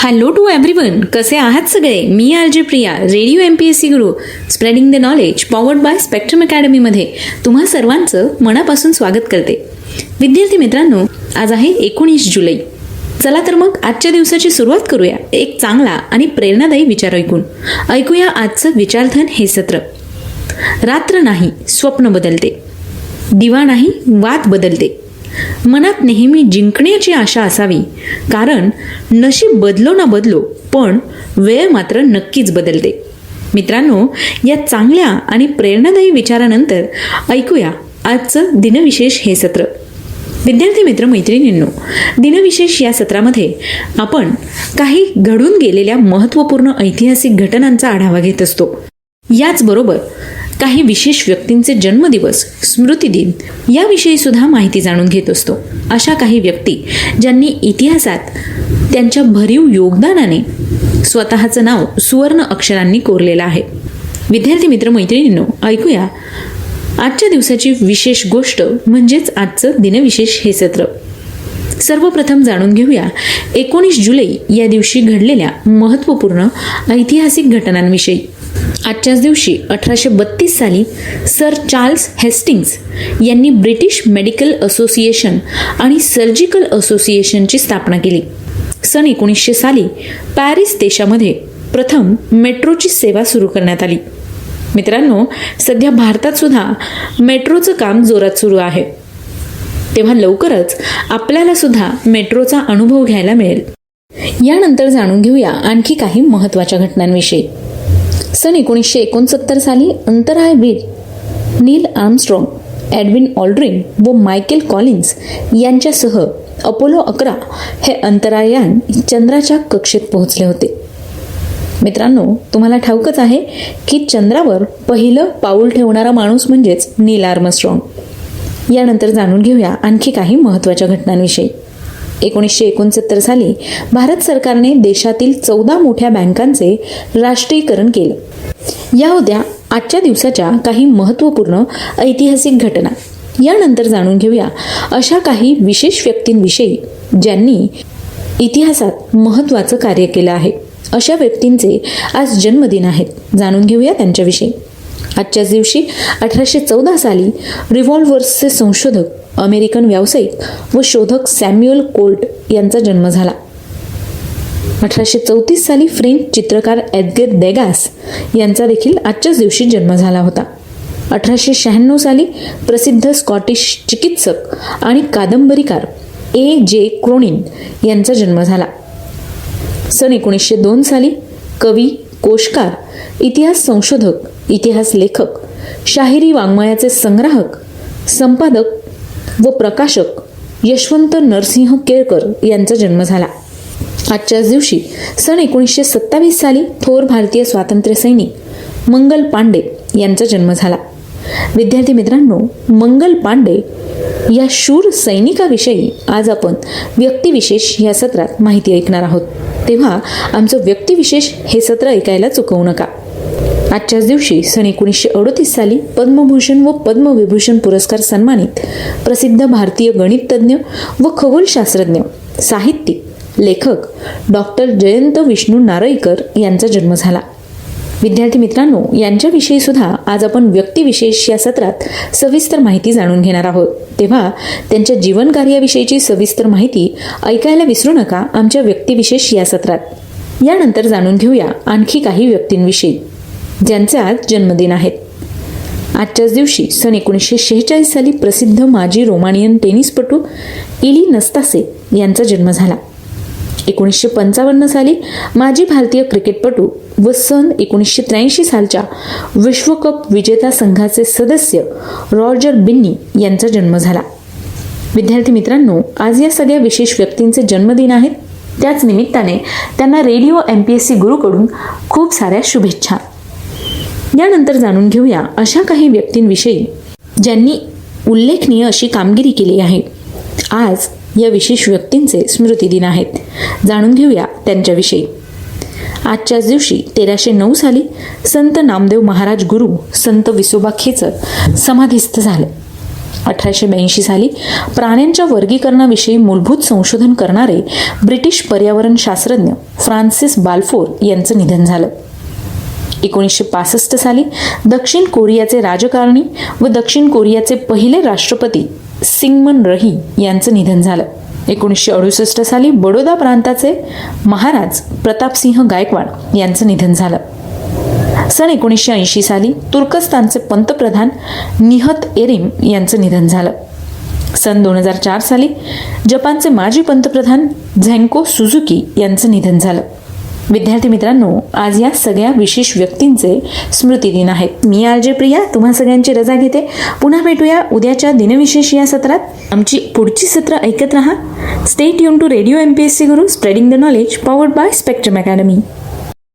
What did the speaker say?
Hello to everyone, कसे आहात सगळे? मी RJ Priya, radio MPSC Guru, spreading the knowledge, powered by spectrum अकॅडमीमध्ये तुम्हा सर्वांचं मनापासून स्वागत करते. विद्यार्थी मित्रांनो, आज आहे 19 जुलै. चला तर मग आजच्या दिवसाची सुरुवात करूया एक चांगला आणि प्रेरणादायी विचार ऐकूया आजचं विचारधन हे सत्र. रात्र नाही, स्वप्न बदलते. दिवा नाही, वाद बदलते. मनात नेहमी जिंकण्याची आशा असावी, कारण नशीब बदलो ना बदलो, पण वेळ मात्र नक्कीच बदलते. मित्रांनो, या चांगल्या आणि प्रेरणादायी विचारानंतर ऐकूया आजचं दिनविशेष हे सत्र. विद्यार्थी मित्र मैत्रिणींनो, दिनविशेष या सत्रामध्ये आपण काही घडून गेलेल्या महत्त्वपूर्ण ऐतिहासिक घटनांचा आढावा घेत असतो. याचबरोबर काही विशेष व्यक्तींचे जन्मदिवस, स्मृतिदिन याविषयी सुद्धा माहिती जाणून घेत असतो. अशा काही व्यक्ती ज्यांनी इतिहासात त्यांच्या भरीव योगदानाने स्वतःचं नाव सुवर्ण अक्षरांनी कोरलेलं आहे. विद्यार्थी मित्र मैत्रिणींनो, ऐकूया आजच्या दिवसाची विशेष गोष्ट म्हणजेच आजचं दिनविशेष हे सत्र. सर्वप्रथम जाणून घेऊया 19 जुलै या दिवशी घडलेल्या महत्त्वपूर्ण ऐतिहासिक घटनांविषयी. आजच्याच दिवशी 1832 साली सर चार्ल्स हेस्टिंग्स यांनी ब्रिटिश मेडिकल असोसिएशन आणि सर्जिकल असोसिएशनची स्थापना केली. सन 1900 साली पॅरिस देशामध्ये प्रथम मेट्रोची सेवा सुरू करण्यात आली. मित्रांनो, सध्या भारतात सुद्धा मेट्रोचं काम जोरात सुरू आहे, तेव्हा लवकरच आपल्याला सुद्धा मेट्रोचा अनुभव घ्यायला मिळेल. यानंतर जाणून घेऊया आणखी काही महत्त्वाच्या घटनांविषयी. सन 1969 साली अंतराळवीर नील आर्मस्ट्रॉंग, एडविन ऑल्ड्रिन व मायकेल कॉलिन्स यांच्यासह अपोलो 11 हे अंतराळयान चंद्राच्या कक्षेत पोहोचले होते. मित्रांनो, तुम्हाला ठाऊकच आहे की चंद्रावर पहिलं पाऊल ठेवणारा माणूस म्हणजेच नील आर्मस्ट्रॉंग. यानंतर जाणून घेऊया आणखी काही महत्त्वाच्या घटनांविषयी. 1969 साली भारत सरकारने देशातील 14 मोठ्या बँकांचे राष्ट्रीयकरण केलं. या होत्या आजच्या दिवसाच्या काही महत्त्वपूर्ण ऐतिहासिक घटना. यानंतर जाणून घेऊया अशा काही विशेष व्यक्तींविषयी ज्यांनी इतिहासात महत्त्वाचं कार्य केलं आहे. अशा व्यक्तींचे आज जन्मदिन आहेत. जाणून घेऊया त्यांच्याविषयी. आजच्याच दिवशी 1814 साली रिव्हॉल्व्हर्सचे संशोधक, अमेरिकन व्यावसायिक व शोधक सॅम्युएल कोल्ट यांचा जन्म झाला. 1834 साली फ्रेंच चित्रकार एडगर देगास यांचा देखील आजच्याच दिवशी जन्म झाला होता. 1896 साली प्रसिद्ध स्कॉटिश चिकित्सक आणि कादंबरीकार A.J. क्रोनिन यांचा जन्म झाला. सन 1902 साली कवी, कोशकार, इतिहास संशोधक, इतिहास लेखक, शाहिरी वाङ्मयाचे संग्राहक, संपादक व प्रकाशक यशवंत नरसिंह केळकर यांचा जन्म झाला. आजच्याच दिवशी सन 1927 साली थोर भारतीय स्वातंत्र्य सैनिक मंगल पांडे यांचा जन्म झाला. विद्यार्थी मित्रांनो, मंगल पांडे या शूर सैनिकाविषयी आज आपण व्यक्तिविशेष या सत्रात माहिती ऐकणार आहोत, तेव्हा आमचं व्यक्तिविशेष हे सत्र ऐकायला चुकवू नका. आजच्याच दिवशी सन 1938 साली पद्मभूषण व पद्मविभूषण पुरस्कार सन्मानित प्रसिद्ध भारतीय गणितज्ञ व खगोलशास्त्रज्ञ, साहित्यिक, लेखक डॉक्टर जयंत विष्णू नारळीकर यांचा जन्म झाला. विद्यार्थी मित्रांनो, यांच्याविषयी सुद्धा आज आपण व्यक्तिविशेष या सत्रात सविस्तर माहिती जाणून घेणार आहोत, तेव्हा त्यांच्या जीवन कार्याविषयीची सविस्तर माहिती ऐकायला विसरू नका आमच्या व्यक्तिविशेष या सत्रात. यानंतर जाणून घेऊया आणखी काही व्यक्तींविषयी ज्यांचे आज जन्मदिन आहेत. आजच्याच दिवशी सन 1946 साली प्रसिद्ध माजी रोमानियन टेनिसपटू इली नस्तासे यांचा जन्म झाला. 1955 साली माजी भारतीय क्रिकेटपटू व सन 1983 सालच्या विश्वकप विजेता संघाचे सदस्य रॉजर बिन्नी यांचा जन्म झाला. विद्यार्थी मित्रांनो, आज या सगळ्या विशेष व्यक्तींचे जन्मदिन आहेत. त्याच निमित्ताने त्यांना रेडिओ MPSC गुरुकडून खूप साऱ्या शुभेच्छा. यानंतर जाणून घेऊया अशा काही व्यक्तींविषयी ज्यांनी उल्लेखनीय अशी कामगिरी केली आहे. आज या विशेष व्यक्तींचे स्मृतिदिन आहेत. जाणून घेऊया त्यांच्याविषयी. आजच्याच दिवशी 1309 साली संत नामदेव महाराज गुरु संत विसोबा खेचर समाधीस्थ झाले. 1882 साली प्राण्यांच्या वर्गीकरणाविषयी मूलभूत संशोधन करणारे ब्रिटिश पर्यावरण शास्त्रज्ञ फ्रान्सिस बाल्फोर यांचं निधन झालं. 1965 साली दक्षिण कोरियाचे राजकारणी व दक्षिण कोरियाचे पहिले राष्ट्रपती सिंगमन रही यांचं निधन झालं. 1968 साली बडोदा प्रांताचे महाराज प्रतापसिंह गायकवाड यांचं निधन झालं. सन 1980 साली तुर्कस्तानचे पंतप्रधान निहत एरिम यांचं निधन झालं. सन 2004 साली जपानचे माजी पंतप्रधान झेन्को सुझुकी यांचं निधन झालं. विद्यार्थी मित्रांनो, आज या सगळ्या विशेष व्यक्तींचे स्मृतिदिन आहेत. मी आरजे प्रिया तुम्हा सगळ्यांची रजा घेते. पुन्हा भेटूया उद्याच्या दिनविशेष या सत्रात. आमची पुढची सत्र ऐकत रहा. Stay tune to radio MPSC Guru, spreading the knowledge, powered by Spectrum academy.